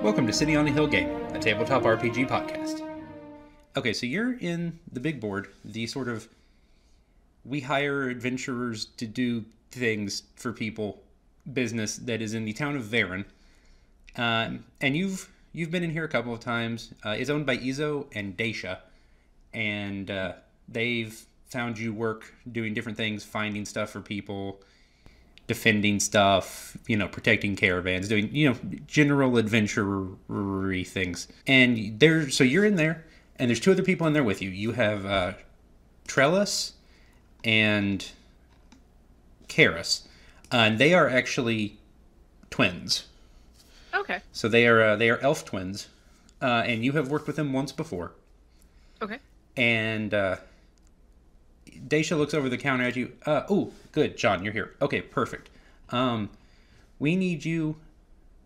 Welcome to City on a Hill Gaming, a tabletop RPG podcast. Okay, so you're in the big board, the sort of we hire adventurers to do things for people business that is in the town of Varen. And you've been in here a couple of times. It's owned by Izo and Daisha, and they've found you work doing different things, finding stuff for people, defending stuff, protecting caravans, doing, general adventure-y things. And so you're in there, and there's two other people in there with you. You have Trellis and Karis. And they are actually twins. Okay. So they are elf twins. And you have worked with them once before. Okay. And Daisha looks over the counter at you. Oh, good, John, you're here. Okay, perfect. We need you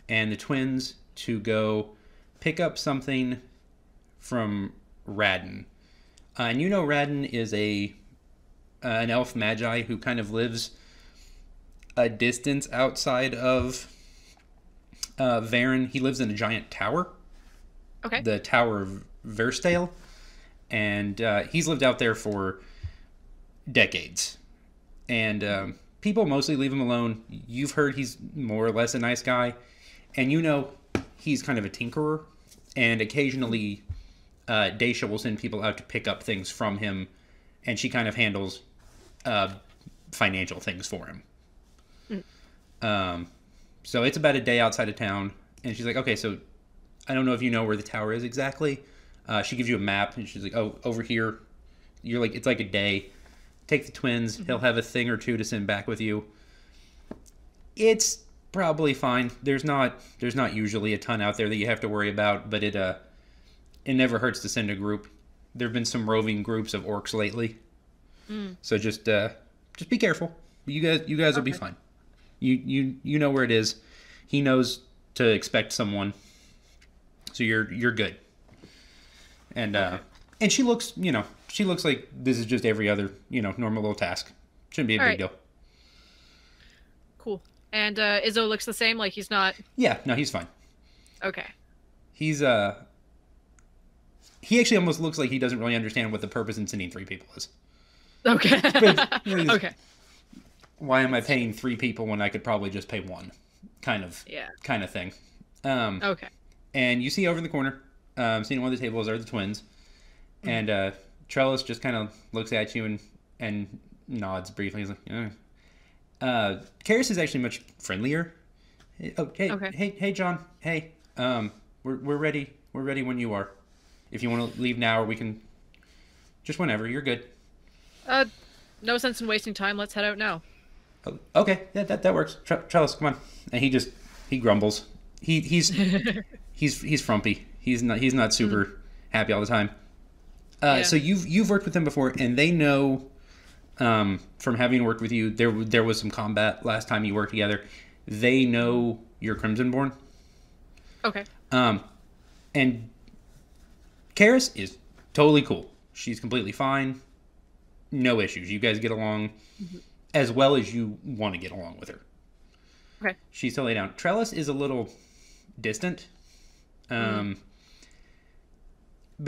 and the twins to go pick up something from Radin. And Radin is an elf magi who kind of lives a distance outside of Varen. He lives in a giant tower. Okay. The Tower of Verstale. And he's lived out there for decades. And people mostly leave him alone. You've heard he's more or less a nice guy. And he's kind of a tinkerer. And occasionally Daisha will send people out to pick up things from him. And she kind of handles financial things for him. So it's about a day outside of town. And she's like, okay, so I don't know if you know where the tower is exactly. She gives you a map. And she's like, oh, over here. You're like, it's like a day. Take the twins. Mm-hmm. He'll have a thing or two to send back with you. It's probably fine. There's not usually a ton out there that you have to worry about, but it never hurts to send a group. There've been some roving groups of orcs lately. So just be careful. You guys will be fine. You know where it is. He knows to expect someone. So you're good. And and she looks like this is just every other, normal little task. Shouldn't be a big deal. Cool. And Izzo looks the same, like he's not... Yeah, no, he's fine. Okay. He's, he actually almost looks like he doesn't really understand what the purpose in sending 3 people is. Okay. Okay. Why am I paying 3 people when I could probably just pay 1? Kind of thing. Okay. And you see over in the corner, seeing one of the tables are the twins. And Trellis just kind of looks at you and nods briefly. He's like, Karis is actually much friendlier. Oh, hey, okay. Hey, John. Hey, we're ready. We're ready when you are. If you want to leave now, or we can just whenever. You're good. No sense in wasting time. Let's head out now. Oh, okay, yeah, that works. Trellis, come on. And he grumbles. He's frumpy. He's not super happy all the time. So you've worked with them before, and they know from having worked with you, there was some combat last time you worked together. They know you're Crimsonborne. Okay. And Karis is totally cool. She's completely fine. No issues. You guys get along as well as you want to get along with her. Okay. She's totally down. Trellis is a little distant. But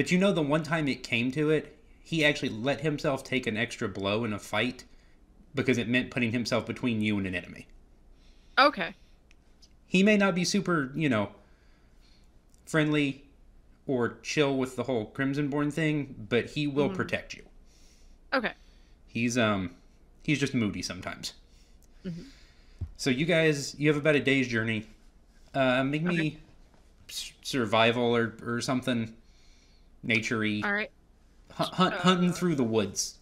the one time it came to it, he actually let himself take an extra blow in a fight because it meant putting himself between you and an enemy. Okay. He may not be super, friendly or chill with the whole Crimsonborne thing, but he will protect you. Okay. He's just moody sometimes. So you have about a day's journey. Make me survival or something nature-y. All right. Hunting through the woods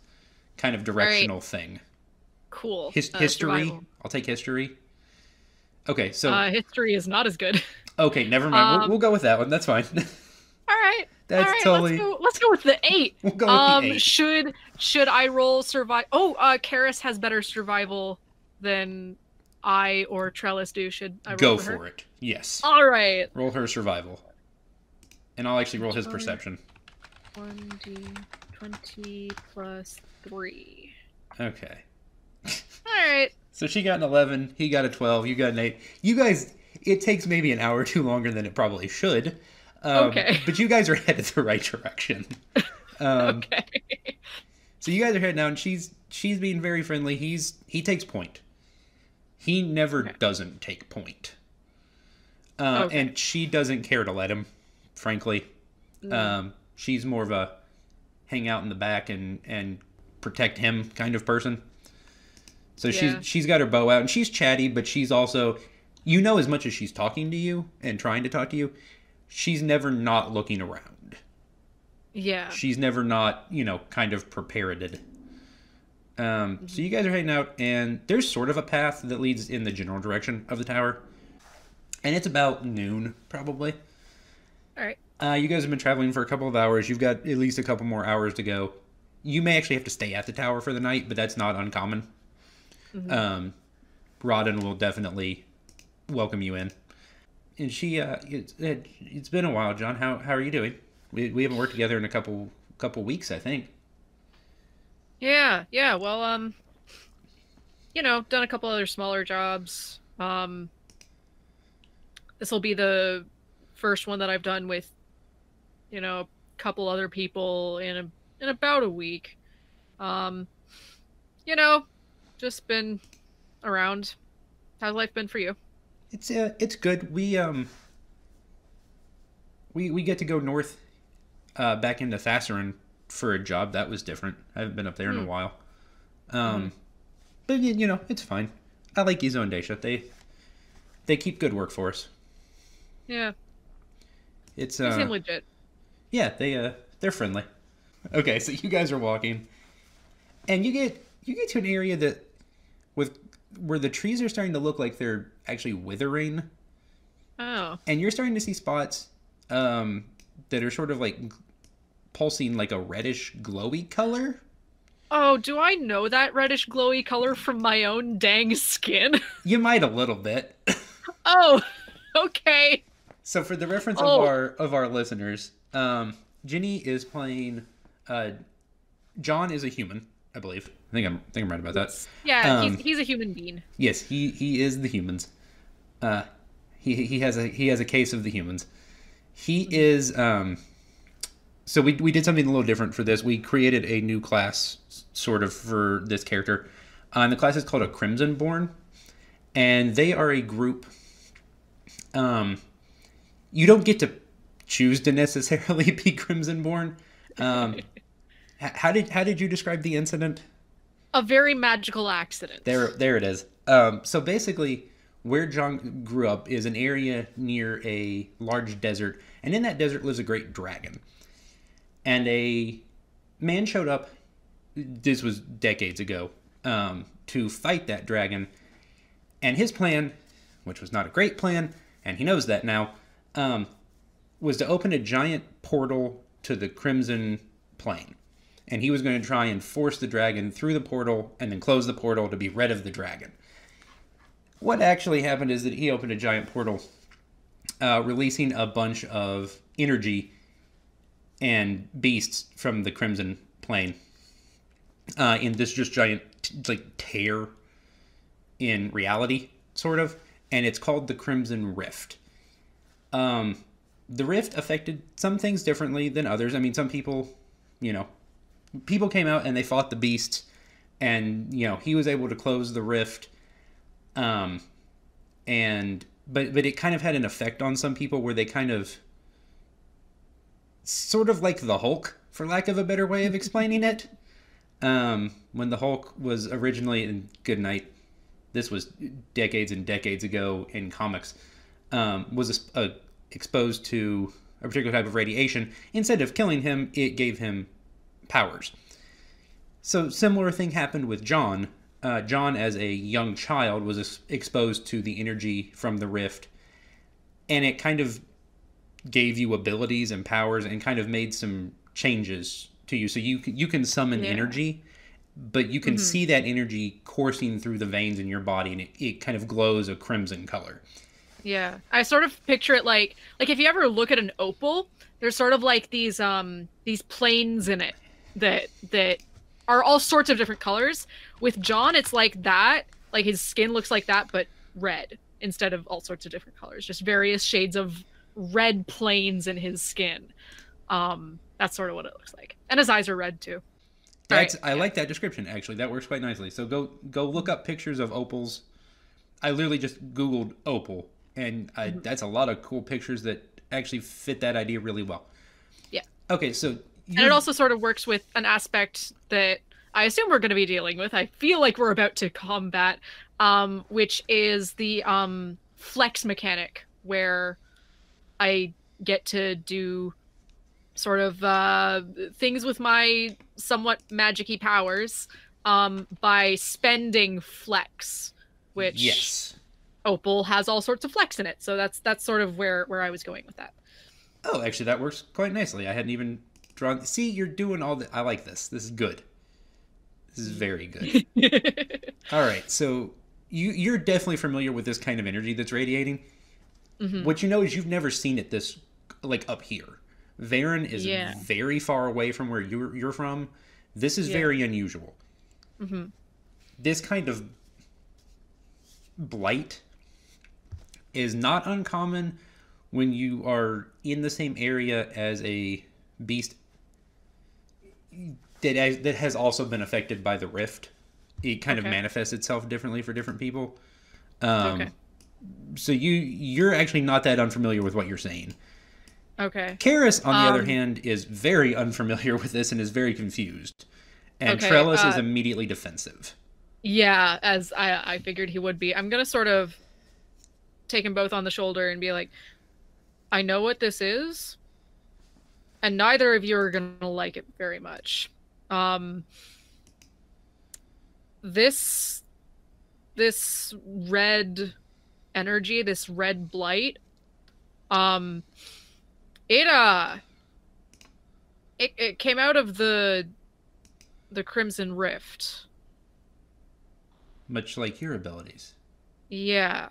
kind of directional thing. Cool. History. Survival. I'll take history. Okay, so... history is not as good. Okay, never mind. We'll go with that one. That's fine. All right. That's totally... Let's go with the 8. We'll go with the 8. Should I roll survival? Oh, Karis has better survival than I or Trellis do. Should I roll go for for it? Yes. All right. Roll her survival. And I'll actually roll his perception. 1d20 plus 3. Okay. All right. So she got an 11, he got a 12, you got an 8. You guys, It takes maybe an hour or two longer than it probably should. Okay. But you guys are headed the right direction. Um, Okay. so you guys are heading out, and she's being very friendly. He takes point. He never Okay. doesn't take point. Okay. And she doesn't care to let him, frankly. She's more of a hang out in the back and protect him kind of person. So Yeah. she's got her bow out, and she's chatty, but she's also, as much as she's talking to you and trying to talk to you, she's never not looking around. Yeah. She's never not, kind of prepared. So you guys are heading out, and there's sort of a path that leads in the general direction of the tower. And it's about noon, probably. All right. You guys have been traveling for a couple of hours. You've got at least a couple more hours to go. You may actually have to stay at the tower for the night, but that's not uncommon. Rodden will definitely welcome you in. And it's been a while, John. How are you doing? We haven't worked together in a couple weeks, I think. Yeah. Yeah. Well, done a couple other smaller jobs. This will be the first one that I've done with, a couple other people in about a week. Just been around. How's life been for you? It's good. We get to go north, back into Thassarin for a job. That was different. I haven't been up there in a while. But it's fine. I like Izo and Daisha. They keep good work for us. Yeah. They seem legit. Yeah, they're friendly. Okay, so you guys are walking, and you get to an area where the trees are starting to look like they're actually withering. Oh. And you're starting to see spots that are sort of like pulsing like a reddish glowy color. Oh, do I know that reddish glowy color from my own dang skin? You might a little bit. Oh, okay. So for the reference of our listeners, Ginny is playing. John is a human, I believe. I think I'm right about that. Yeah, he's a human being. Yes, he is the humans. He has a case of the humans. He is. So we did something a little different for this. We created a new class sort of for this character, and the class is called a Crimsonborne, and they are a group. You don't get to choose to necessarily be Crimsonborne. How did you describe the incident? A very magical accident. There it is. So basically, where John grew up is an area near a large desert, and in that desert lives a great dragon. And a man showed up, this was decades ago, to fight that dragon. And his plan, which was not a great plan, and he knows that now, was to open a giant portal to the Crimson Plane. And he was going to try and force the dragon through the portal and then close the portal to be rid of the dragon. What actually happened is that he opened a giant portal, releasing a bunch of energy and beasts from the Crimson Plane in this just giant tear in reality, sort of. And it's called the Crimson Rift. The Rift affected some things differently than others. I mean, some people, people came out and they fought the beasts, and he was able to close the rift. But it kind of had an effect on some people where they kind of sort of like the Hulk, for lack of a better way of explaining it. When the Hulk was originally in Good Night, this was decades and decades ago in comics, was exposed to a particular type of radiation. Instead of killing him, it gave him powers. So similar thing happened with John. John, as a young child, was exposed to the energy from the rift, and it kind of gave you abilities and powers and kind of made some changes to you. So you can summon energy, but you can see that energy coursing through the veins in your body, and it kind of glows a crimson color. Yeah, I sort of picture it like if you ever look at an opal, there's sort of like these planes in it that are all sorts of different colors. With John, it's like that, like his skin looks like that, but red. instead of all sorts of different colors, just various shades of red planes in his skin. That's sort of what it looks like. And his eyes are red too. I like that description, actually. That works quite nicely. So go look up pictures of opals. I literally just Googled opal, and that's a lot of cool pictures that actually fit that idea really well. Yeah. Okay, so... And it also sort of works with an aspect that I assume we're going to be dealing with. I feel like we're about to combat, which is the flex mechanic, where I get to do sort of things with my somewhat magic-y powers by spending flex, which yes, opal has all sorts of flex in it. So that's sort of where I was going with that. Oh, actually, that works quite nicely. I hadn't even drawn... See, you're doing all the... I like this. This is good. This is very good. All right, so you're definitely familiar with this kind of energy that's radiating. Mm-hmm. What you know is you've never seen it this, like, up here. Varen is very far away from where you're from. This is very unusual. Mm-hmm. This kind of blight is not uncommon when you are in the same area as a beast that has also been affected by the rift. It kind of manifests itself differently for different people. So you're actually not that unfamiliar with what you're saying. Okay. Karis, on the other hand, is very unfamiliar with this and is very confused. And Trellis is immediately defensive. Yeah, as I figured he would be. I'm going to sort of take them both on the shoulder and be like, I know what this is, and neither of you are going to like it very much. This red energy, this red blight, it came out of the Crimson Rift. Much like your abilities. Yeah.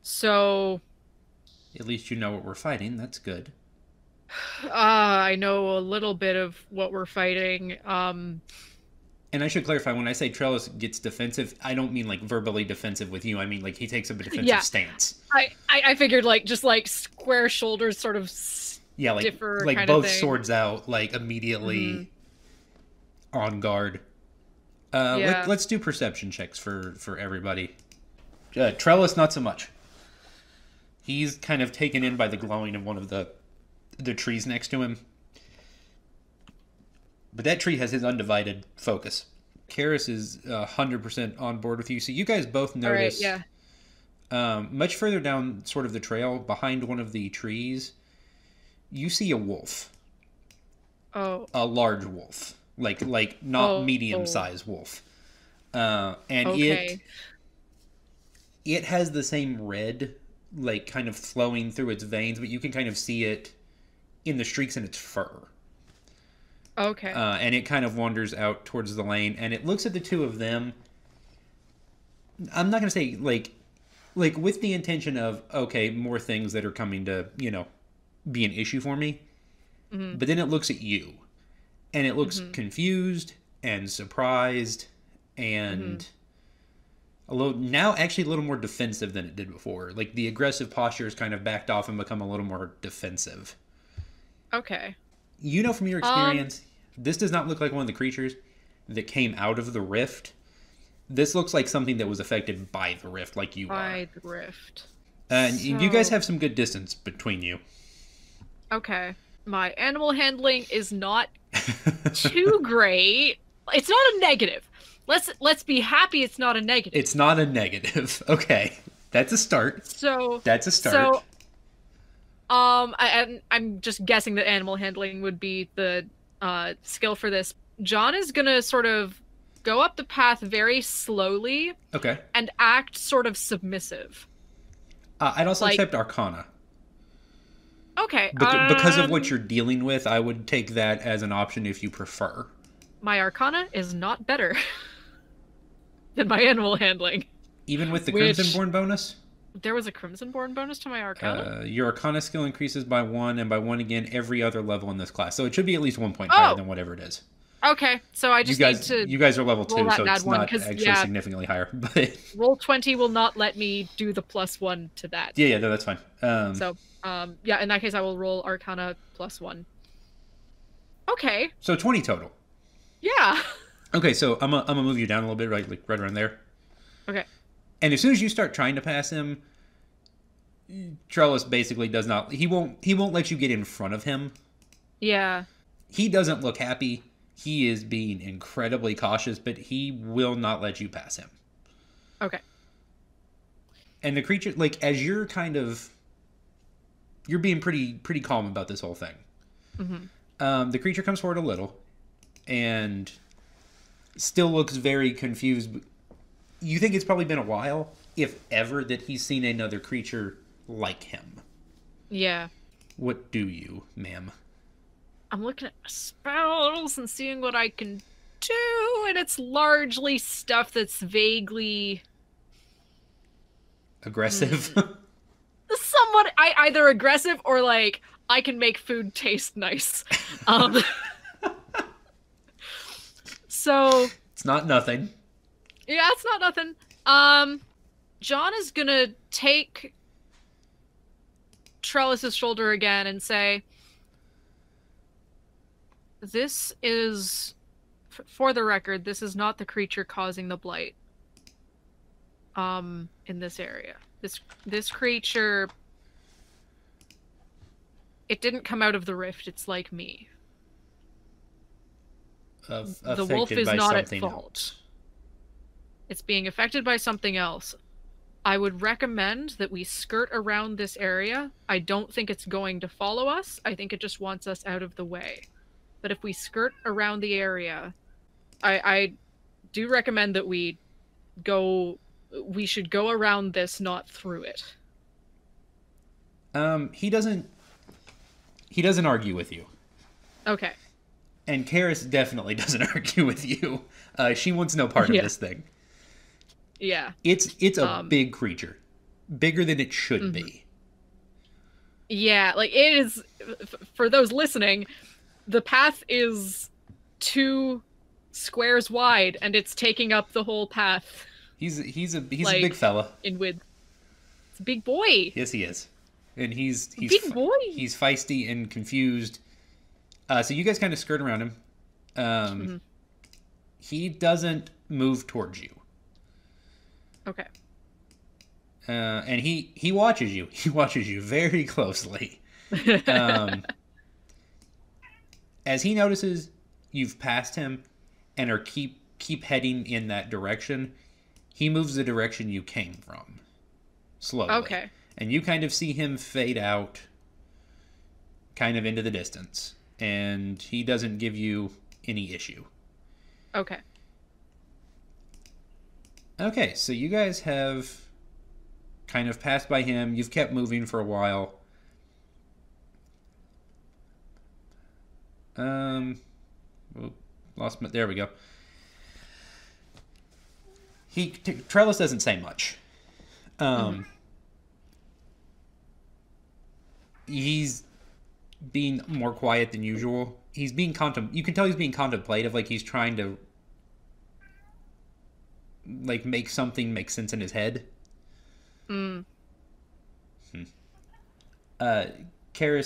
So... At least you know what we're fighting. That's good. I know a little bit of what we're fighting. And I should clarify, when I say Trellis gets defensive, I don't mean like verbally defensive with you. I mean like he takes a defensive stance. I figured like just like square shoulders sort of differ like kind both of thing. Swords out, like immediately on guard. Let's do perception checks for everybody. Trellis, not so much. He's kind of taken in by the glowing of one of the trees next to him. But that tree has his undivided focus. Karis is 100% on board with you. So you guys both notice, much further down sort of the trail, behind one of the trees, you see a wolf. Oh. A large wolf. Like not medium-sized wolf. And it has the same red, like, kind of flowing through its veins, but you can kind of see it in the streaks in its fur. Okay. And it kind of wanders out towards the lane, and it looks at the two of them. I'm not going to say, like with the intention of, okay, more things that are coming to, be an issue for me. Mm-hmm. But then it looks at you, and it looks confused and surprised and... a little more defensive than it did before. Like, the aggressive posture has kind of backed off and become a little more defensive. Okay. You know from your experience, this does not look like one of the creatures that came out of the rift. This looks like something that was affected by the rift, like you are. By the rift. And you guys have some good distance between you. Okay. My animal handling is not too great. It's not a negative. Let's be happy it's not a negative. It's not a negative. Okay. That's a start. That's a start. So I'm just guessing that animal handling would be the skill for this. John is going to sort of go up the path very slowly. Okay. And act sort of submissive. I'd also accept Arcana. Okay. Because of what you're dealing with, I would take that as an option if you prefer. My Arcana is not better than my animal handling. Even with the Crimsonborne bonus? There was a Crimsonborne bonus to my Arcana? Your Arcana skill increases by 1, and by 1 again every other level in this class. So it should be at least 1 point higher than whatever it is. Okay, so I just need to You guys are level roll 2, that so bad it's one not because actually yeah, significantly higher. But roll 20 will not let me do the +1 to that. yeah, no, that's fine. So yeah, in that case I will roll Arcana +1. Okay. So 20 total. Yeah. Okay, so I'm gonna move you down a little bit, right, like right around there. Okay. And as soon as you start trying to pass him, Trellis basically does not. He won't let you get in front of him. Yeah. He doesn't look happy. He is being incredibly cautious, but he will not let you pass him. Okay. And the creature, like, as you're kind of, you're being pretty calm about this whole thing. The creature comes forward a little, and still looks very confused. You think it's probably been a while, if ever, that he's seen another creature like him. Yeah. What do you, ma'am? I'm looking at spells and seeing what I can do, and it's largely stuff that's vaguely Aggressive? somewhat either aggressive or like I can make food taste nice. So It's not nothing. yeah, it's not nothing. John is gonna take Trellis's shoulder again and say, "This is, for the record, this is not the creature causing the blight. In this area, this creature, it didn't come out of the rift. It's like me. The wolf is not at fault. Else. It's being affected by something else. I would recommend that we skirt around this area. I don't think it's going to follow us. I think it just wants us out of the way. But if we skirt around the area, I do recommend that we should go around this, not through it." He doesn't argue with you. Okay. And Karis definitely doesn't argue with you. She wants no part of this thing. Yeah. It's a big creature. Bigger than it should be. Yeah, like it is, for those listening, the path is 2 squares wide and it's taking up the whole path. He's a big fella. In width. It's a big boy. Yes, he is. And he's big boy. He's feisty and confused. So you guys kind of skirt around him. He doesn't move towards you. Okay. And he watches you. He watches you very closely. As he notices you've passed him and are keep heading in that direction, he moves the direction you came from. Slowly. Okay. And you kind of see him fade out kind of into the distance. And he doesn't give you any issue. Okay. Okay, so you guys have kind of passed by him. You've kept moving for a while. There we go. Trellis doesn't say much. He's being more quiet than usual. He's being you can tell he's being contemplative, like he's trying to like make something make sense in his head. Karis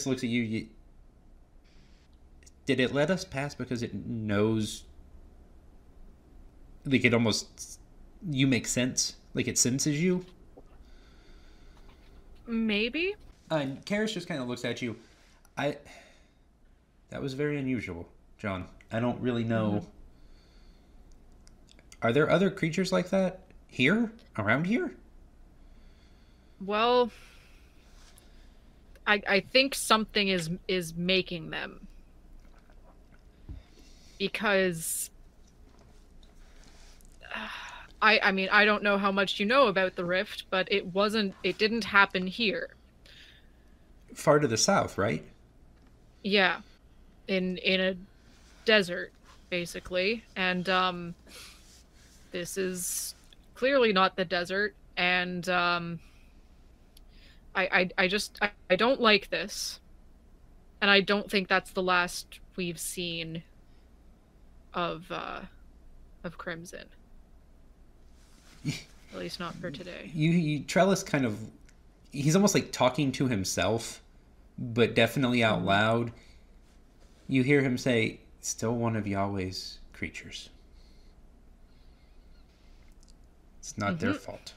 looks at you. Did it let us pass because it knows, like it almost, you make sense? Like it senses you? Maybe. And Karis just kind of looks at you. That was very unusual, John. I don't really know. Are there other creatures like that here? Around here? Well, I think something is making them. Because I mean, I don't know how much you know about the rift, but it didn't happen here. Far to the south, right? Yeah. In a desert, basically. And this is clearly not the desert, and I don't like this. And I don't think that's the last we've seen of Crimson. At least not for today. Trellis kind of, he's almost like talking to himself, but definitely out loud. You hear him say, "Still one of Yahweh's creatures. It's not their fault."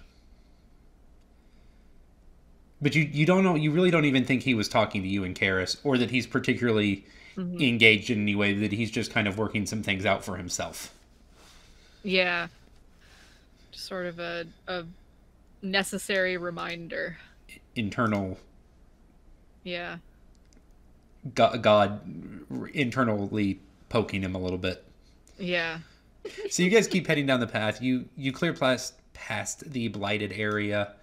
But you don't know, you really don't even think he was talking to you and Karis, or that he's particularly engaged in any way, that he's just kind of working some things out for himself. Yeah. Just sort of a necessary reminder. Internal. Yeah. God internally poking him a little bit. Yeah. So you guys keep heading down the path. You clear past the blighted area.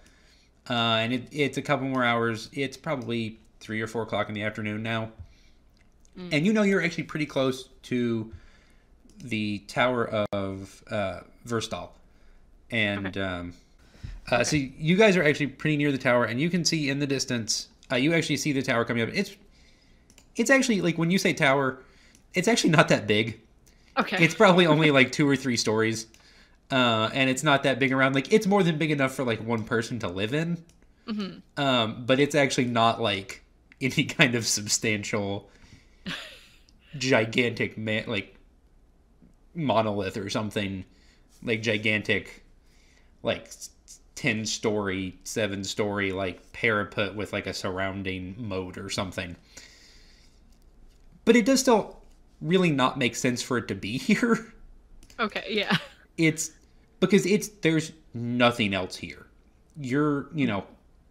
And it's a couple more hours. It's probably 3 or 4 o'clock in the afternoon now. And you know you're actually pretty close to the Tower of Verstal. And so you guys are actually pretty near the tower, and you can see in the distance, you actually see the tower coming up. It's actually, like, when you say tower, it's actually not that big. Okay. It's probably only like 2 or 3 stories. And it's not that big around. Like, it's more than big enough for like one person to live in. But it's actually not like any kind of substantial, gigantic like monolith or something, like gigantic, like 10-story, 7-story like parapet with like a surrounding moat or something. But it does still really not make sense for it to be here. Okay, yeah. It's because there's nothing else here. You're,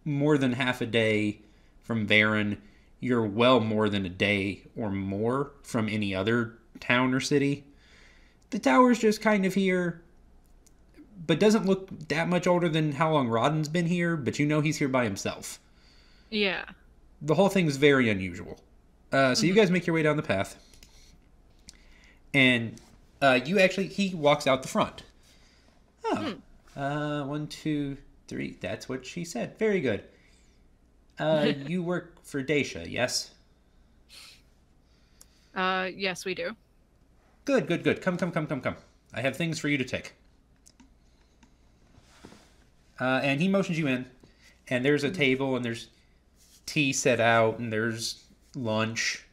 more than half a day from Varen. You're well more than a day or more from any other town or city. The tower's just kind of here, but doesn't look that much older than how long Rodden's been here, but he's here by himself. Yeah. The whole thing's very unusual. So you guys make your way down the path. And he walks out the front. Oh. 1, 2, 3. That's what she said. Very good. You work for Dacia, yes? Yes, we do. Good. Come. I have things for you to take. And he motions you in. And there's a table, and there's tea set out, and there's lunch.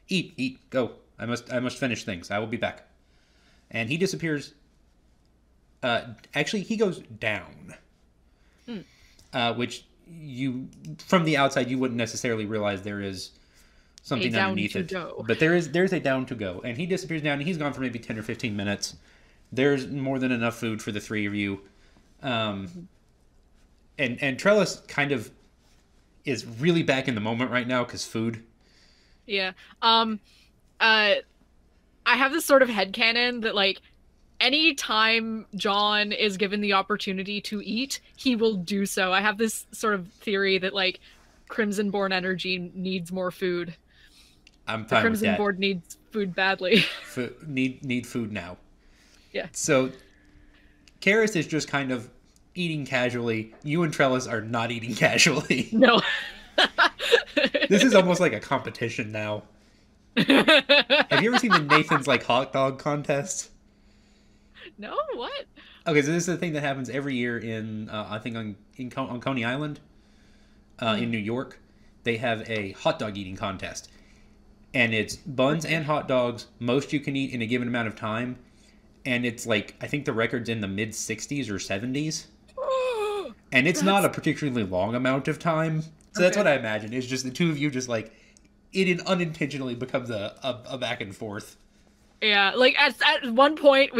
Eat, go. I must finish things. I will be back. And he disappears. Actually, he goes down. Which from the outside, you wouldn't necessarily realize there is something underneath it. But there's a down to go. And he disappears down, and he's gone for maybe 10 or 15 minutes. There's more than enough food for the 3 of you. And Trellis kind of is really back in the moment right now because food. Yeah. I have this sort of headcanon that, like, any time John is given the opportunity to eat, he will do so. I have this sort of theory that, like, Crimsonborne energy needs more food. I'm fine with that. Crimsonborne needs food badly. Need food now. Yeah. So, Karis is just kind of eating casually. You and Trellis are not eating casually. No. This is almost like a competition now. Have you ever seen the Nathan's like hot dog contest? No, what? Okay, so this is a thing that happens every year in I think on Coney Island, in New York. They have a hot dog eating contest, and it's buns and hot dogs. Most you can eat in a given amount of time, and it's like I think the record's in the mid 60s or 70s, and it's not a particularly long amount of time. So that's what I imagine. It's just the two of you just like it unintentionally becomes a back and forth. Yeah, like at one point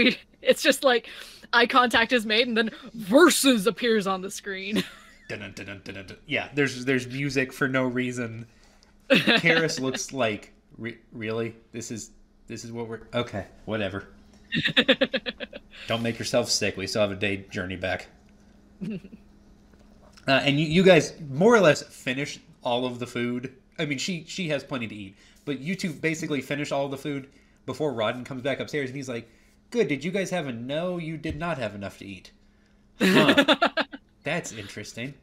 it's just like eye contact is made and then versus appears on the screen. Dun, dun, dun, dun, dun, dun. Yeah, there's music for no reason. Karis looks like really this is what we're okay, whatever. Don't make yourself sick. We still have a day journey back. And you guys more or less finish all of the food. I mean, she has plenty to eat, but you two basically finish all of the food before Rodden comes back upstairs, and he's like, "Good, did you guys have no, you did not have enough to eat. Huh. That's interesting.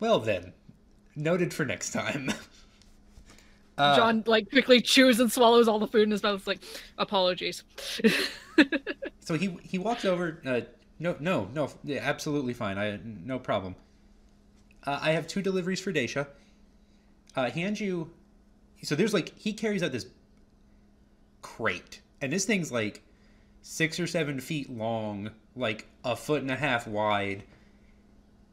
Well then, noted for next time." John like quickly chews and swallows all the food in his mouth. It's like, apologies. So he walks over. No, yeah, absolutely fine. No problem. I have 2 deliveries for Daisha. He hands you. So there's like he carries out this crate, and this thing's like 6 or 7 feet long, like a foot and a half wide,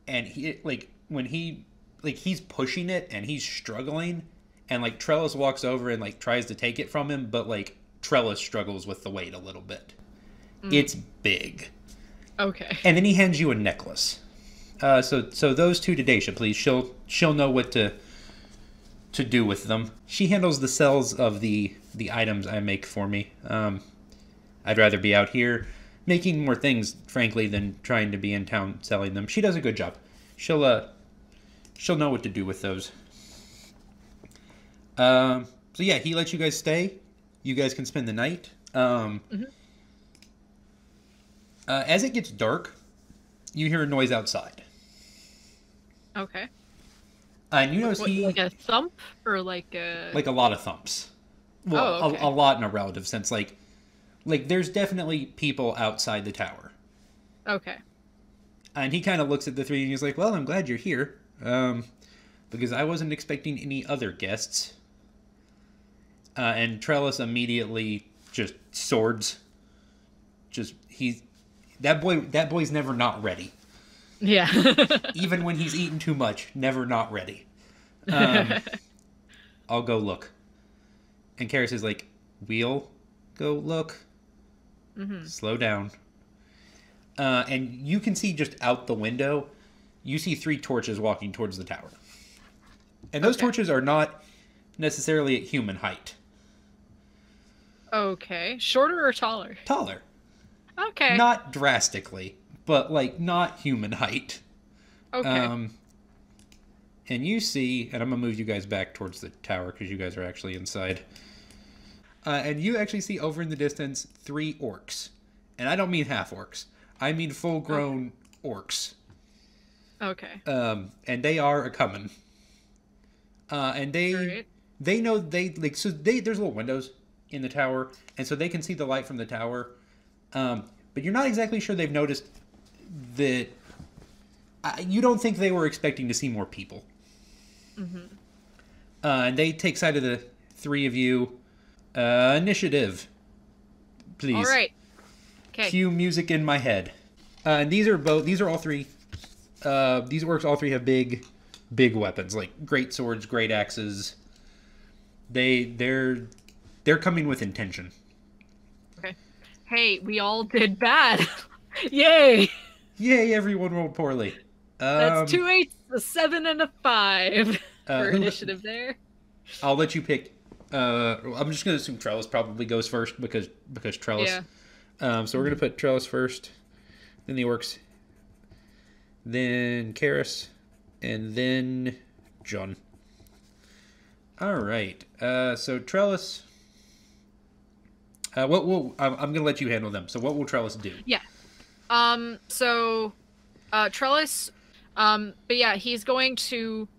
and he like when he like he's pushing it and he's struggling, and like Trellis walks over and like tries to take it from him, but like Trellis struggles with the weight a little bit. It's big. Okay. And then he hands you a necklace. So those 2 to Daisha, please. She'll know what to do with them. She handles the sales of the items I make for me. I'd rather be out here making more things, frankly, than trying to be in town selling them. She does a good job. She'll know what to do with those. So yeah, he lets you guys stay. You guys can spend the night. As it gets dark, you hear a noise outside. Okay. And you notice like a thump or like a lot of thumps. Well, okay. a lot in a relative sense. Like there's definitely people outside the tower. Okay. And he kind of looks at the 3 and he's like, "Well, I'm glad you're here, because I wasn't expecting any other guests." And Trellis immediately just swords. That boy's never not ready. Yeah. Even when he's eaten too much, never not ready. I'll go look. And Karis is like, "We'll go look." Slow down. And you can see just out the window, you see 3 torches walking towards the tower. And those torches are not necessarily at human height. Okay. Shorter or taller? Taller. Okay. Not drastically, but like not human height. Okay. And you see, and I'm going to move you guys back towards the tower because you guys are actually inside. And you actually see over in the distance 3 orcs. And I don't mean half orcs. I mean full-grown orcs. Okay. And they are a-coming. And they know there's little windows in the tower, and so they can see the light from the tower. But you're not exactly sure they've noticed that. You don't think they were expecting to see more people. And they take sight of the 3 of you. Initiative, please. All right. Okay. Cue music in my head. And these are all 3. These orcs all 3 have big weapons, like great swords, great axes. They're coming with intention. Okay. Hey, we all did bad. Yay! Yay! Everyone rolled poorly. That's 2 8s, a 7, and a 5 for initiative there. I'll let you pick. I'm just gonna assume Trellis probably goes first because Trellis. Yeah. So we're gonna put Trellis first, then the orcs, then Karis, and then John. All right. So Trellis. I'm gonna let you handle them. So what will Trellis do? Yeah. So, Trellis. But yeah, he's going to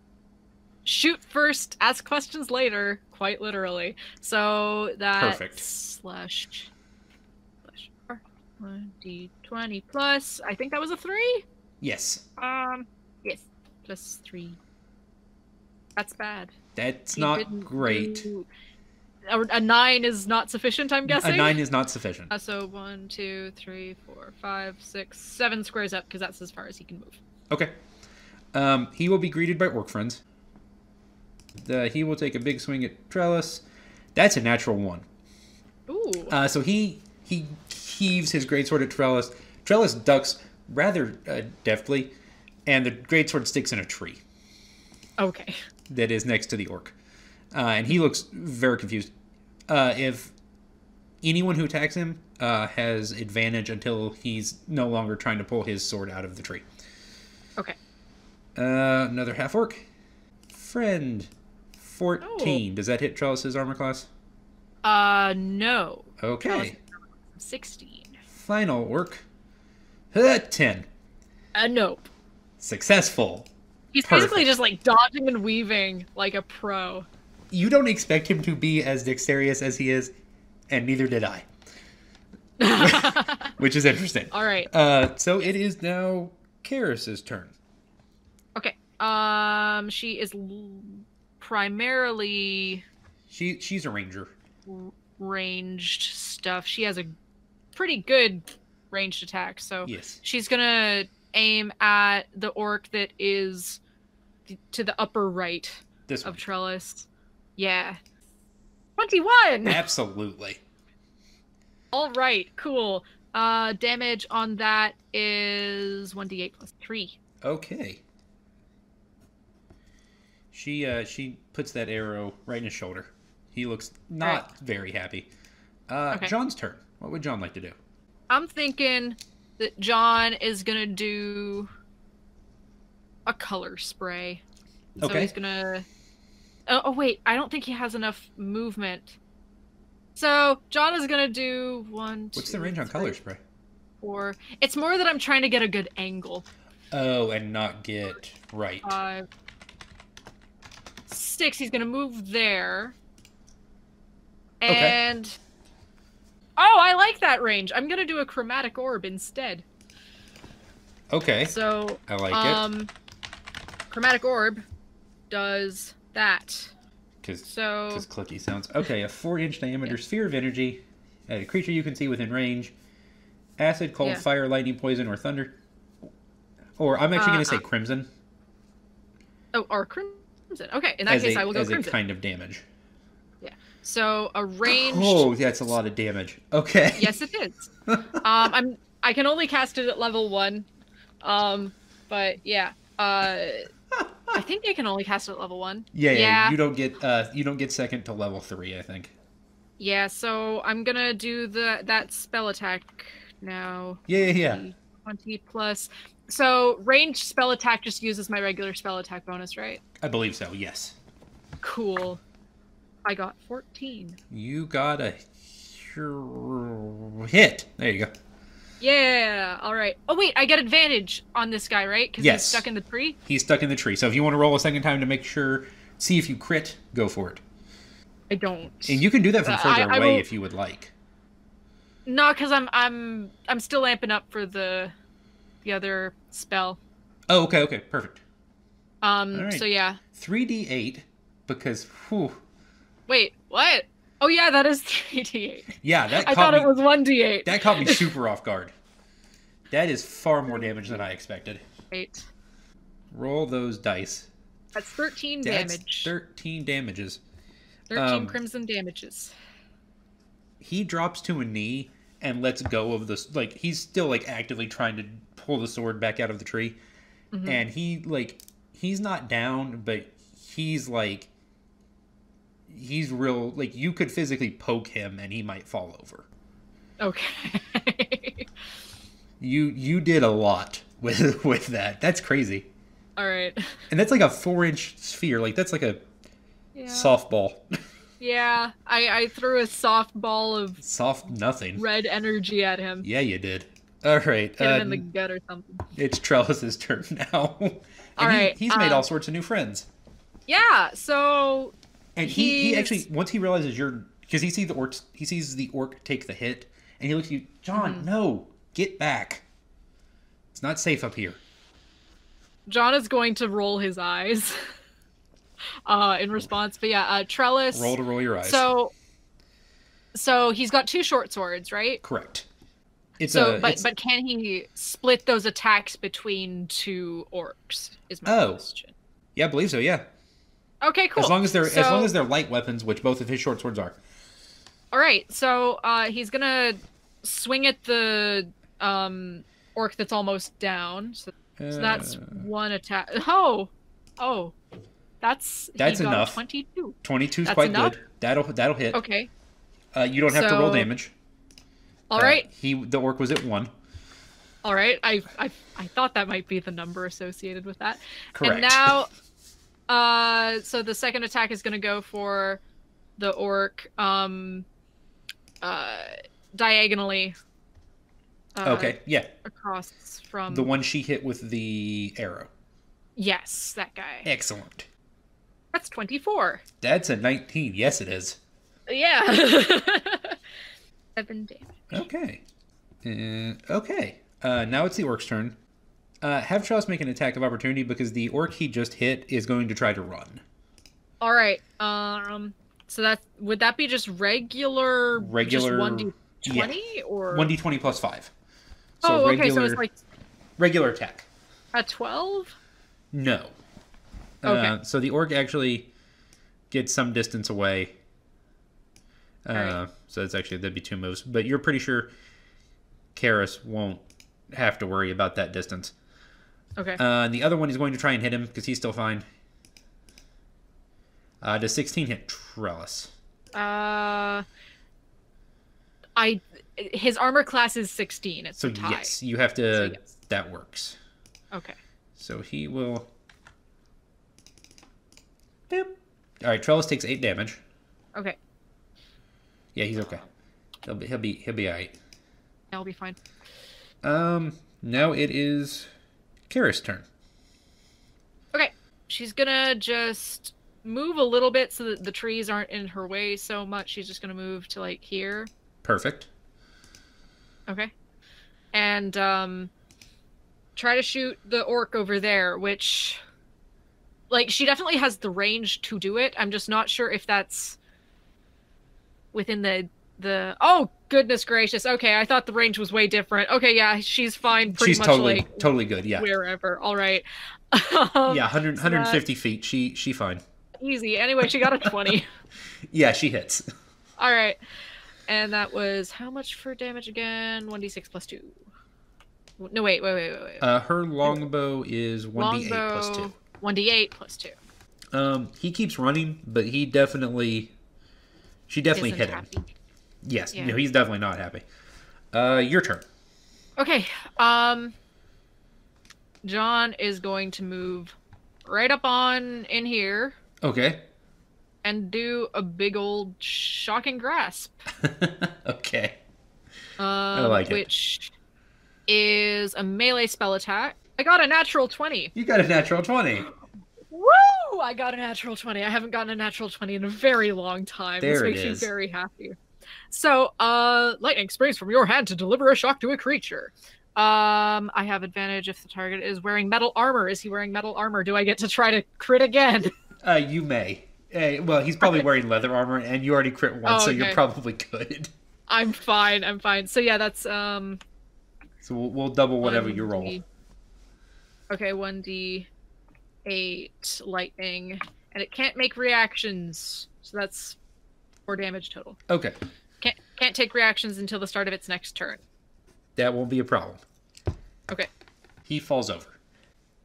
shoot first, ask questions later, quite literally. So that Perfect. slash 1d20 plus. I think that was a 3. Yes. Yes, plus 3. That's bad. That's not great. A 9 is not sufficient, I'm guessing? A 9 is not sufficient. So 1, 2, 3, 4, 5, 6, 7 squares up, because that's as far as he can move. Okay. He will be greeted by orc friends. He will take a big swing at Trellis. That's a natural 1. Ooh. So he heaves his greatsword at Trellis. Trellis ducks rather deftly, and the greatsword sticks in a tree. Okay. That is next to the orc. And he looks very confused. If anyone who attacks him has advantage until he's no longer trying to pull his sword out of the tree. Okay. Another half orc. Friend. 14. Oh. Does that hit Trellis's armor class? No. Okay. Trellis 16. Final orc. 10. Nope. Successful. He's Perfect. basically just like dodging and weaving like a pro. You don't expect him to be as dexterous as he is, and neither did I. Which is interesting. All right. So it is now Karis's turn. Okay. She is primarily She's a ranger. Ranged stuff. She has a pretty good ranged attack, so yes. She's gonna aim at the orc that is to the upper right of Trellis. Yeah. 21! Absolutely. All right, cool. Damage on that is 1d8 plus 3. Okay. She puts that arrow right in his shoulder. He looks not very happy. Okay. John's turn. What would John like to do? I'm thinking that John is gonna do a color spray. So he's gonna... Oh, wait. I don't think he has enough movement. So, John is gonna do 1, 2, What's the range on color spray? 4. It's more that I'm trying to get a good angle. Oh, and not get right. 5, 6. He's gonna move there. And... Okay. Oh, I like that range. I'm gonna do a chromatic orb instead. Okay. So... I like it. Chromatic orb does that. Because clicky sounds. Okay, a 4-inch diameter sphere of energy. A creature you can see within range. Acid, cold, fire, lightning, poison, or thunder. Or I'm actually going to say crimson. Oh, or crimson. Okay, in that case I will go crimson. As a kind of damage. Yeah. So a ranged... Oh, that's a lot of damage. Okay. Yes, it is. I can only cast it at level 1. But yeah. I think I can only cast it at level 1. Yeah. You don't get second to level 3, I think. Yeah, so I'm gonna do that spell attack now. Yeah. 20 plus. So ranged spell attack just uses my regular spell attack bonus, right? I believe so. Yes. Cool. I got 14. You got a hit. There you go. Yeah, all right. Oh, wait, I get advantage on this guy, right? Because he's stuck in the tree? He's stuck in the tree. So if you want to roll a second time to make sure, see if you crit, go for it. I don't. And you can do that from further away if you would like. No, because I'm still amping up for the other spell. Oh, okay, perfect. Right. So yeah. 3d8, because, whew. Wait, what? Oh yeah, that is 3d8. Yeah, I thought it was 1d8. That caught me super off guard. That is far more damage than I expected. 8. Roll those dice. That's 13 damage. 13 damages. 13 crimson damages. He drops to a knee and lets go of this. Like, he's still, like, actively trying to pull the sword back out of the tree. Mm-hmm. And he's not down, but he's, like... He's real, like, you could physically poke him and he might fall over. Okay. You did a lot with that. That's crazy. All right. And that's like a 4-inch sphere. Like, that's like a softball. Yeah, I threw a softball of... Soft nothing. Red energy at him. Yeah, you did. All right. Hit him in the gut or something. It's Trellis's turn now. And he's made all sorts of new friends. Yeah, so... And he actually, once he realizes because he sees the orc take the hit, and he looks at you, John, no, get back. It's not safe up here. John is going to roll his eyes in response, but yeah, Trellis. Roll your eyes. So he's got 2 short swords, right? Correct. But can he split those attacks between 2 orcs? Is my question. Yeah, I believe so. Yeah. Okay, cool. As long as they're light weapons, which both of his short swords are. All right, so he's gonna swing at the orc that's almost down. So that's 1 attack. Oh, that's enough. 22. 22 is quite enough? Good. That'll hit. Okay. You don't have to roll damage. All right. The orc was at 1. All right. I thought that might be the number associated with that. Correct. And now. So the second attack is going to go for the orc, diagonally. Okay, yeah. Across from... The one she hit with the arrow. Yes, that guy. Excellent. That's 24. That's a 19. Yes, it is. Yeah. 7 damage. Okay. Okay. Now it's the orc's turn. Have Charles make an attack of opportunity because the orc he just hit is going to try to run. All right. So would that be just regular just 1d20 or 1d20 plus 5. So okay, so it's like regular attack. A 12? No. Okay. So the orc actually gets some distance away. Right. So that'd be 2 moves, but you're pretty sure Karis won't have to worry about that distance. Okay. The other one is going to try and hit him because he's still fine. Does 16 hit Trellis? His armor class is 16. It's so a tie. Yes, you have to. So yes. That works. Okay. So he will. Boop. All right, Trellis takes 8 damage. Okay. Yeah, he's okay. He'll be all right. I'll be fine. Now it is Kara's turn. Okay. She's gonna just move a little bit so that the trees aren't in her way so much. She's just gonna move to like here. Perfect. Okay. And try to shoot the orc over there, which like she definitely has the range to do it. I'm just not sure if that's within the oh goodness gracious. Okay, I thought the range was way different. Okay, yeah, she's fine she's much totally good, yeah. Wherever. All right. Yeah, 150 feet. She fine. Easy. Anyway, she got a 20. Yeah, she hits. All right. And that was how much for damage again? 1d6 plus 2. No, wait. Her longbow is 1d8 plus 2. 1d8 plus 2. He keeps running, but she definitely hit him. Happy. Yes, yeah. No, he's definitely not happy. Your turn. Okay. John is going to move right up on in here. Okay. And do a big old shocking grasp. Okay. I like it. Which is a melee spell attack. I got a natural 20. You got a natural 20. Woo! I got a natural 20. I haven't gotten a natural 20 in a very long time. This makes me very happy. So, lightning springs from your hand to deliver a shock to a creature. I have advantage if the target is wearing metal armor. Is he wearing metal armor? Do I get to try to crit again? You may. Well, he's probably wearing leather armor, and you already crit once, so you're probably good. I'm fine. So yeah, that's So we'll double whatever you roll. Okay, 1d8 lightning, and it can't make reactions, so that's 4 damage total. Okay. Can't take reactions until the start of its next turn. That won't be a problem. Okay. He falls over.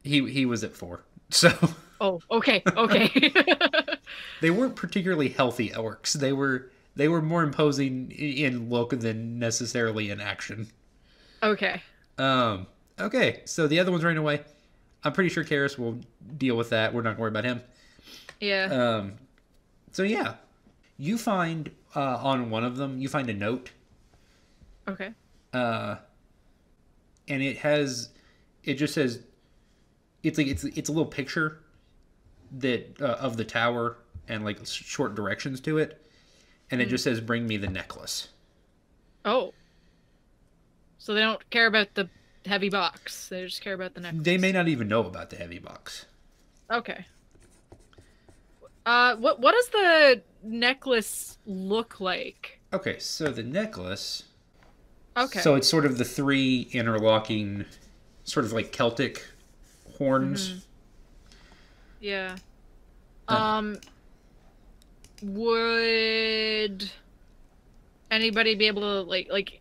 He was at 4, so. Oh, okay. They weren't particularly healthy orcs. They were more imposing in look than necessarily in action. Okay. Okay, so the other one's running away. I'm pretty sure Karis will deal with that. We're not going to worry about him. Yeah. So yeah, you find on one of them, you find a note. Okay. And it just says, it's a little picture that of the tower and like short directions to it, and it just says, "Bring me the necklace." Oh. So they don't care about the heavy box. They just care about the necklace. They may not even know about the heavy box. Okay. What does the necklace look like? Okay, so the necklace. Okay. So it's sort of the 3 interlocking, sort of like Celtic horns. Mm-hmm. Yeah. Would anybody be able to like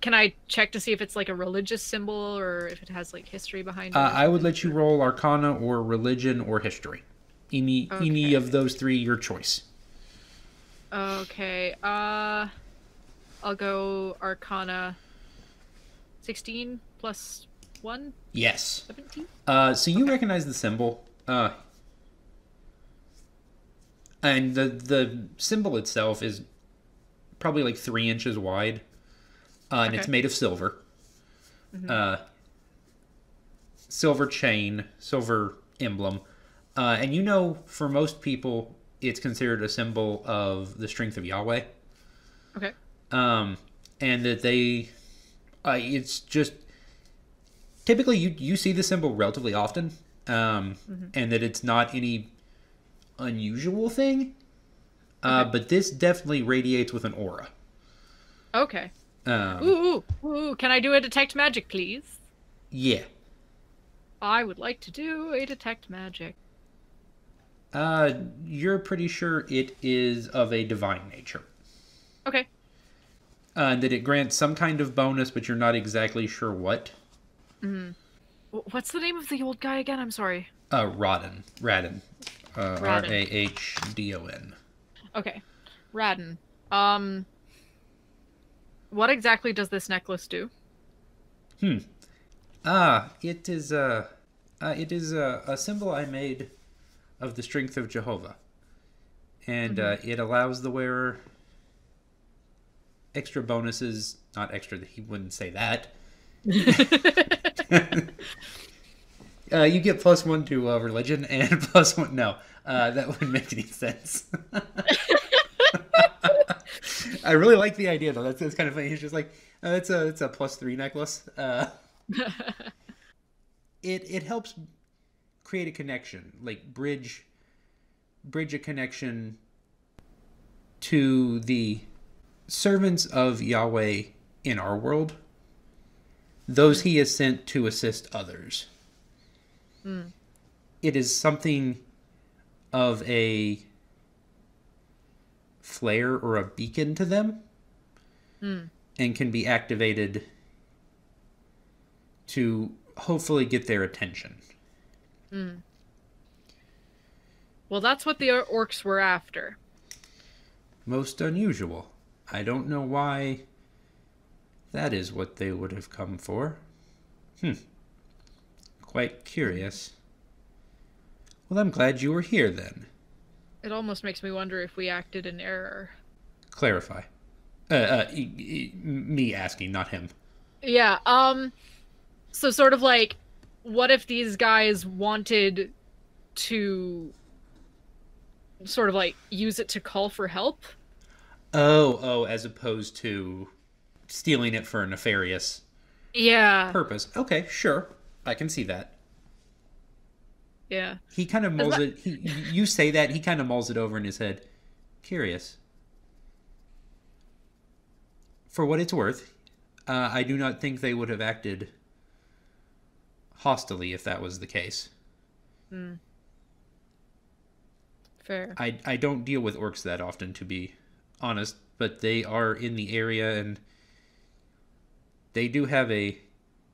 can I check to see if it's like a religious symbol or if it has like history behind it? I would let you roll Arcana or Religion or History. Any of those 3, your choice. Okay. I'll go Arcana. 16 plus 1? Yes. 17? So you recognize the symbol. And the symbol itself is probably like 3 inches wide. And it's made of silver. Mm-hmm. Silver chain, silver emblem. And you know, for most people, it's considered a symbol of the strength of Yahweh. Okay. And that it's just typically you see the symbol relatively often, and that it's not any unusual thing. Okay. But this definitely radiates with an aura. Okay. Um, Ooh. Can I do a detect magic, please? yeah. I would like to do a detect magic. You're pretty sure it is of a divine nature. Okay. That it grants some kind of bonus, but you're not exactly sure what. What's the name of the old guy again? I'm sorry. Radon. Radon. Rahdon. Okay. Radon. What exactly does this necklace do? It is a symbol I made of the strength of Jehovah, and it allows the wearer extra bonuses. Not extra; he wouldn't say that. You get +1 to religion and +1. No, that wouldn't make any sense. I really like the idea though. That's kind of funny. He's just like, it's a +3 necklace. It helps create a connection, like bridge a connection to the servants of Yahweh in our world, those he has sent to assist others. It is something of a flare or a beacon to them, and can be activated to hopefully get their attention. Well, that's what the orcs were after. Most unusual. I don't know why that is what they would have come for. Quite curious. Well, I'm glad you were here then. It almost makes me wonder if we acted in error. Clarify. Me asking, not him. Yeah, so sort of like, what if these guys wanted to sort of like use it to call for help? Oh, as opposed to stealing it for a nefarious purpose. Okay, sure. I can see that. Yeah. He kind of mulls it. You say that, he kind of mulls it over in his head. Curious. For what it's worth, I do not think they would have acted hostilely if that was the case. Fair. I don't deal with orcs that often, to be honest, but they are in the area, and they do have a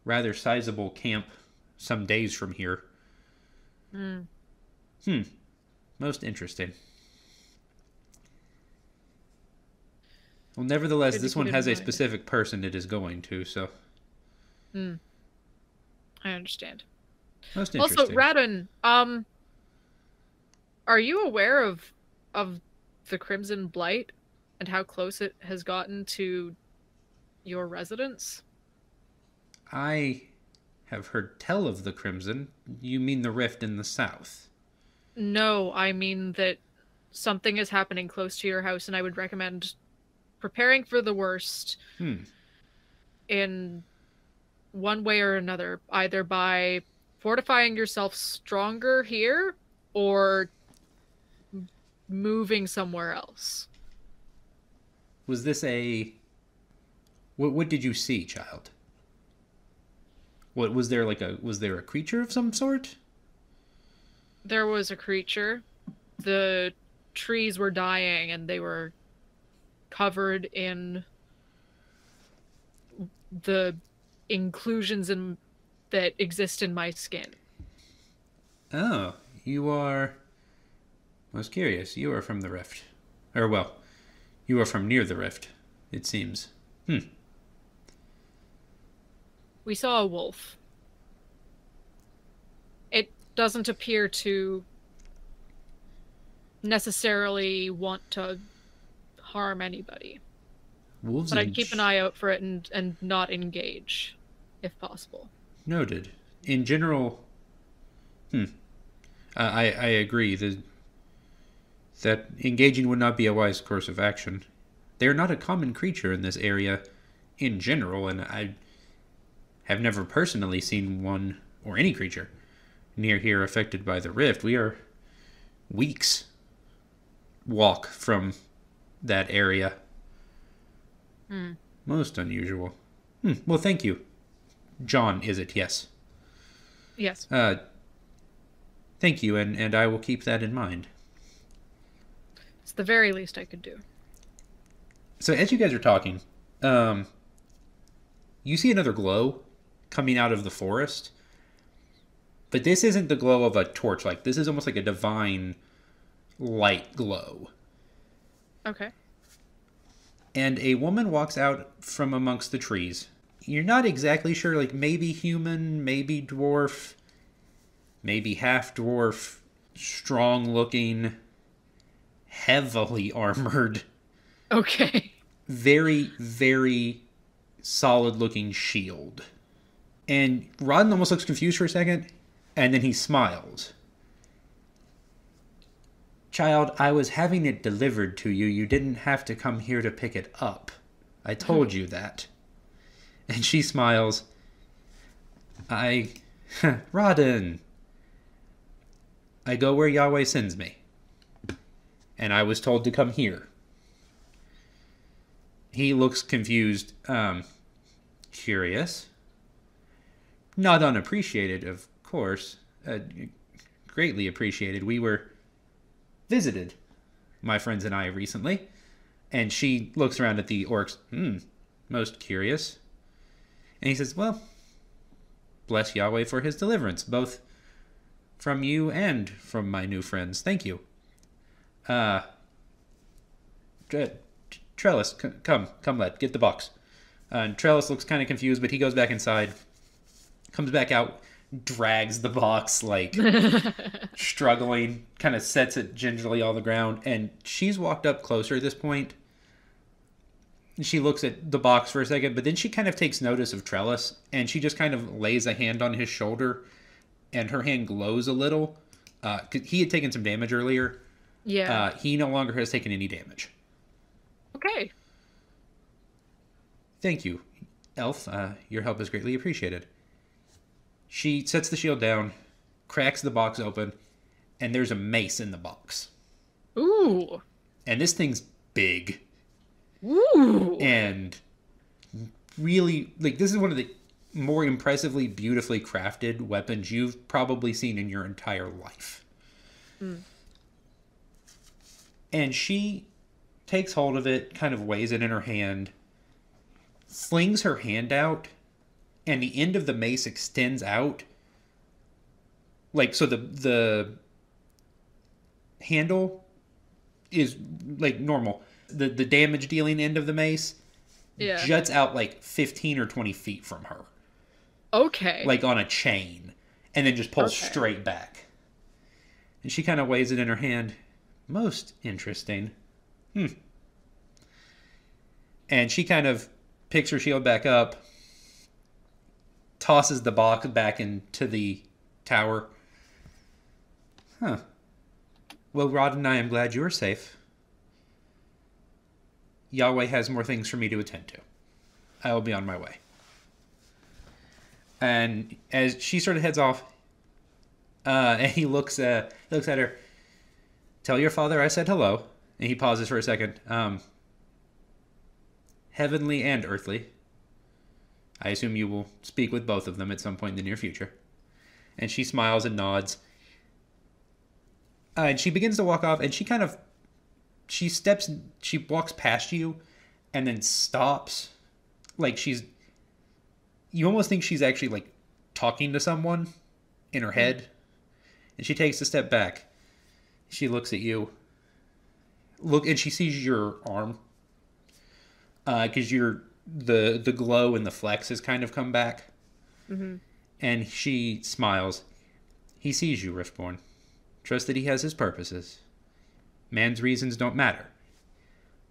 rather sizable camp some days from here. Most interesting. Well, nevertheless, this one has a specific person it is going to, so. I understand. Most interesting. Also, Radon, are you aware of the Crimson Blight and how close it has gotten to your residence? I have heard tell of the Crimson. You mean the rift in the south? No, I mean that something is happening close to your house, and I would recommend preparing for the worst in one way or another, either by fortifying yourself stronger here or moving somewhere else. Was this a... What did you see, child? What was there was there a creature of some sort? There was a creature. The trees were dying and they were covered in the inclusions that exist in my skin. Oh, you are... I was curious. You are from the rift. Or, well, you are from near the rift, it seems. We saw a wolf. It doesn't appear to necessarily want to harm anybody. Wolves, but I'd keep an eye out for it and not engage, if possible. Noted. In general, I agree that engaging would not be a wise course of action. They are not a common creature in this area in general, and I have never personally seen one or any creature near here affected by the rift. We are weeks walk from that area. Most unusual. Well, thank you. John, is it? Yes. Yes. Thank you, and I will keep that in mind. It's the very least I could do. So as you guys are talking, you see another glow coming out of the forest. But this isn't the glow of a torch. Like, this is almost like a divine light glow. Okay. And a woman walks out from amongst the trees. You're not exactly sure, like, maybe human, maybe dwarf, maybe half-dwarf, strong-looking, heavily armored. Okay. Very, very solid-looking shield. And Rodden almost looks confused for a second, and then he smiles. Child, I was having it delivered to you. You didn't have to come here to pick it up. I told you that. And she smiles. Rodden. I go where Yahweh sends me. And I was told to come here. He looks confused. Curious. Not unappreciated, of course. Greatly appreciated. We were visited, my friends and I, recently. And she looks around at the orcs. Most curious. And he says, well, bless Yahweh for his deliverance, both from you and from my new friends. Thank you. Trellis, come, lad, get the box. And Trellis looks kind of confused, but he goes back inside, comes back out, drags the box, like, struggling, kind of sets it gingerly on the ground, and she's walked up closer at this point. She looks at the box for a second, but then she kind of takes notice of Trellis, and she just kind of lays a hand on his shoulder, and her hand glows a little. 'Cause he had taken some damage earlier. Yeah. He no longer has taken any damage. Okay. Thank you, Elf. Your help is greatly appreciated. She sets the shield down, cracks the box open, and there's a mace in the box. Ooh. And this thing's big. Ooh. And really, like, this is one of the more impressively, beautifully crafted weapons you've probably seen in your entire life. And she takes hold of it, kind of weighs it in her hand, slings her hand out, and the end of the mace extends out. Like, so the handle is, like, normal. The damage dealing end of the mace juts out, like, 15 or 20 feet from her. Okay. Like, on a chain. And then just pulls straight back. And she kind of weighs it in her hand. Most interesting. And she kind of picks her shield back up, tosses the box back into the tower. Well, Rod and I am glad you're safe. Yahweh has more things for me to attend to. I will be on my way. And as she sort of heads off, and he looks at her. Tell your father I said hello. And he pauses for a second. Heavenly and earthly. I assume you will speak with both of them at some point in the near future. And she smiles and nods. And she begins to walk off, and she walks past you, and then stops. Like, you almost think she's actually, like, talking to someone in her head. And she takes a step back. She looks at you. And she sees your arm. Because the glow and the flex has kind of come back. And she smiles. He sees you, Riftborn. Trust that he has his purposes. Man's reasons don't matter.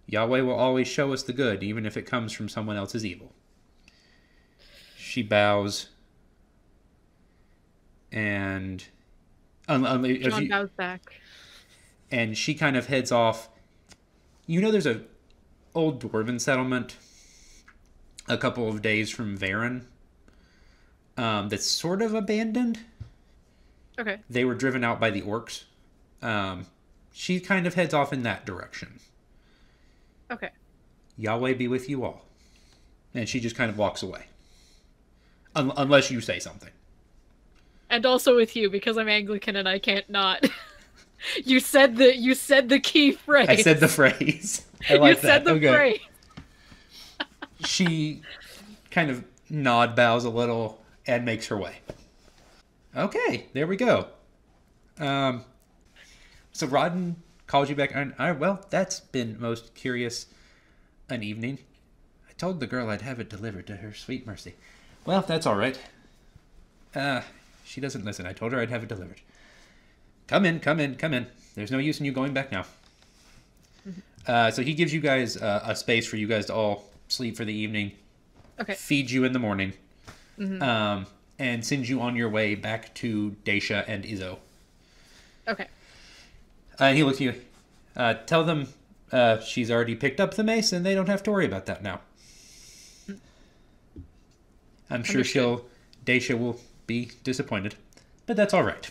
Yahweh will always show us the good, even if it comes from someone else's evil. She bows. And John bows back. And she kind of heads off. You know, there's a old dwarven settlement a couple of days from Varen that's sort of abandoned. Okay. They were driven out by the orcs. She kind of heads off in that direction. Okay. Yahweh be with you all. And she just kind of walks away. Unless you say something. And also with you, because I'm Anglican and I can't not. You said the key phrase. I said the phrase. I like you said that. the phrase. She kind of bows a little and makes her way. Okay, there we go. So Rodden calls you back. Well, that's been most curious an evening. I told the girl I'd have it delivered to her sweet mercy. Well, that's all right. She doesn't listen. I told her I'd have it delivered. Come in. There's no use in you going back now. So he gives you guys a space for you guys to all sleep for the evening. Okay. Feeds you in the morning. And sends you on your way back to Daisha and Izzo. Okay. And he looks at you. Tell them she's already picked up the mace and they don't have to worry about that now. I'm sure Daisha will be disappointed. But that's all right.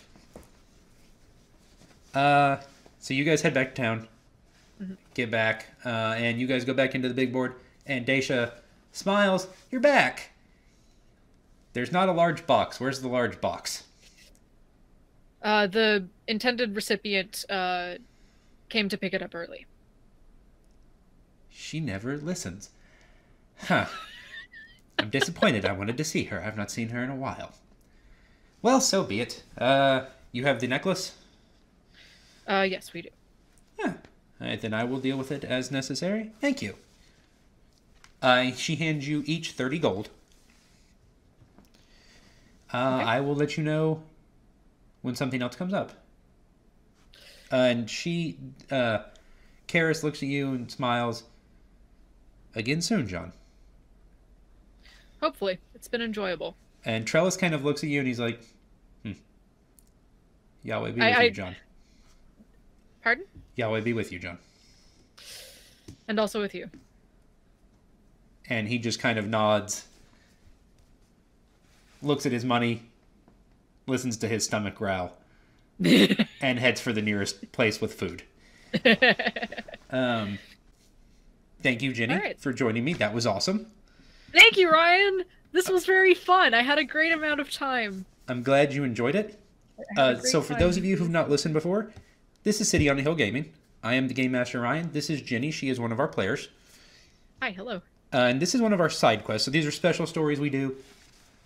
So you guys head back to town. Get back. And you guys go back into the big board. And Daisha smiles. You're back. There's not a large box. Where's the large box? The intended recipient came to pick it up early. She never listens. Huh. I'm disappointed. I wanted to see her. I've not seen her in a while. Well, so be it. You have the necklace? Yes, we do. Yeah. All right, then I will deal with it as necessary. Thank you. She hands you each 30 gold. Okay. I will let you know when something else comes up. And she, Karis looks at you and smiles. Again soon, John. Hopefully. It's been enjoyable. And Trellis kind of looks at you and he's like, Yahweh be with you, John. Pardon? Yahweh be with you, John. And also with you. And he just kind of nods, looks at his money, listens to his stomach growl, and heads for the nearest place with food. Thank you, Jenny, for joining me. That was awesome. Thank you, Ryan. This was very fun. I had a great amount of time. I'm glad you enjoyed it. So for those of you who've not listened before, this is City on the Hill Gaming. I am the Game Master, Ryan. This is Jenny. She is one of our players. Hi, hello. And this is one of our side quests. So these are special stories we do.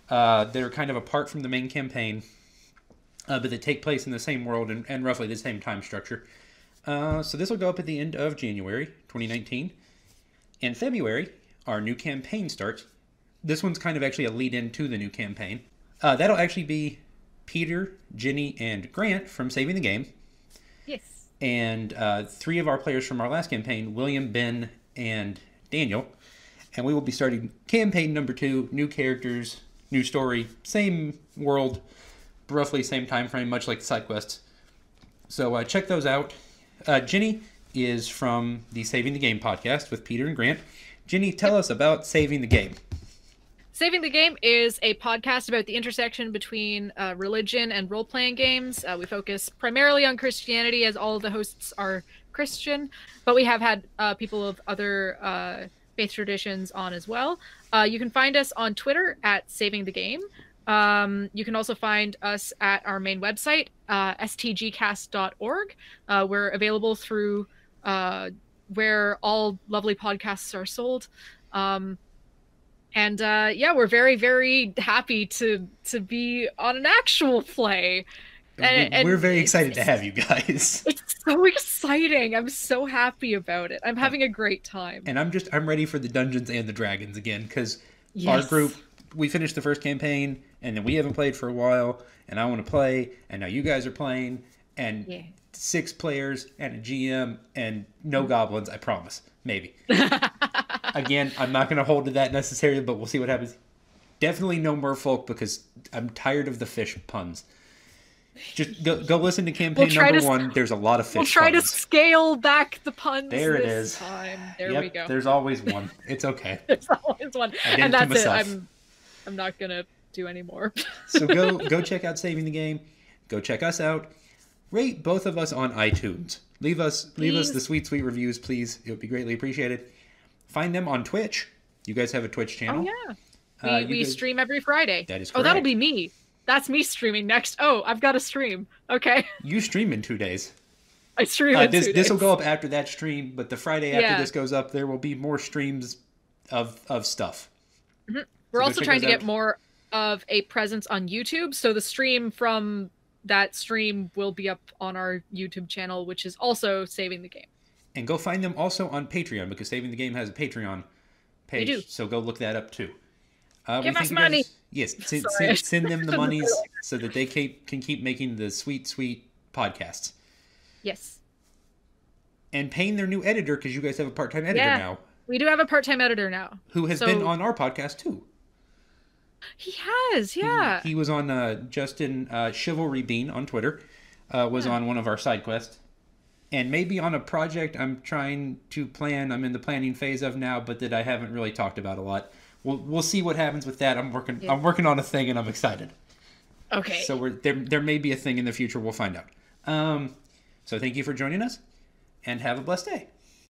They're kind of apart from the main campaign, but they take place in the same world and roughly the same time structure. So this will go up at the end of January 2019. In February, our new campaign starts. This one's kind of actually a lead-in to the new campaign. That'll actually be Peter, Jenny, and Grant from Saving the Game. Yes. And 3 of our players from our last campaign, William, Ben, and Daniel. And we will be starting campaign number 2, new characters, new story, same world, roughly same time frame, much like the side quests. So check those out. Jenny is from the Saving the Game podcast with Peter and Grant. Jenny, tell us about Saving the Game. Saving the Game is a podcast about the intersection between religion and role-playing games. We focus primarily on Christianity, as all of the hosts are Christian, but we have had people of other faith traditions on as well. You can find us on Twitter at Saving the Game. You can also find us at our main website, stgcast.org. We're available through where all lovely podcasts are sold. And we're very, very happy to be on an actual play. And we're very excited to have you guys. It's so exciting. I'm so happy about it. I'm having a great time. And I'm ready for the Dungeons and the Dragons again, because our group, we finished the first campaign, and then we haven't played for a while, and I want to play, and now you guys are playing, and 6 players and a GM and no goblins, I promise. Maybe. Again, I'm not going to hold to that necessarily, but we'll see what happens. Definitely no merfolk, because I'm tired of the fish puns. Just go listen to campaign try number to- 1. There's a lot of fish We'll try to puns. scale back the puns There it this is. time. There Yep, we go. there's always one. It's okay. There's always one. I did And it to that's it. myself. I'm not gonna do any more. So go check out Saving the Game. Go check us out. Rate both of us on iTunes. Leave us the sweet reviews, please. It would be greatly appreciated. Find them on Twitch. You guys have a Twitch channel. Oh yeah. We stream every Friday. That is correct. Oh, that'll correct. be me. That's me streaming next. Oh, I've got a stream. Okay. You stream in 2 days. I stream in 2 days. This will go up after that stream, but the Friday after Yeah. this goes up, there will be more streams of stuff. Mm-hmm. We're go also check trying to those get out. more of a presence on YouTube, so the stream from that stream will be up on our YouTube channel, which is also Saving the Game. And go find them also on Patreon, because Saving the Game has a Patreon page. They do. So go look that up too. Give us you money. Yes, Sorry. send them the monies so that they can keep making the sweet podcasts. Yes. And paying their new editor, because you guys have a part-time editor Yeah. now, We do have a part-time editor now. who has been on our podcast too. He has, yeah. He was on Justin Chivalry Bean on Twitter, was on one of our side quests, and maybe on a project I'm trying to plan. I'm in the planning phase of now, but that I haven't really talked about a lot. We'll see what happens with that. I'm working on a thing, and I'm excited. Okay. So there may be a thing in the future. We'll find out. So thank you for joining us, and have a blessed day.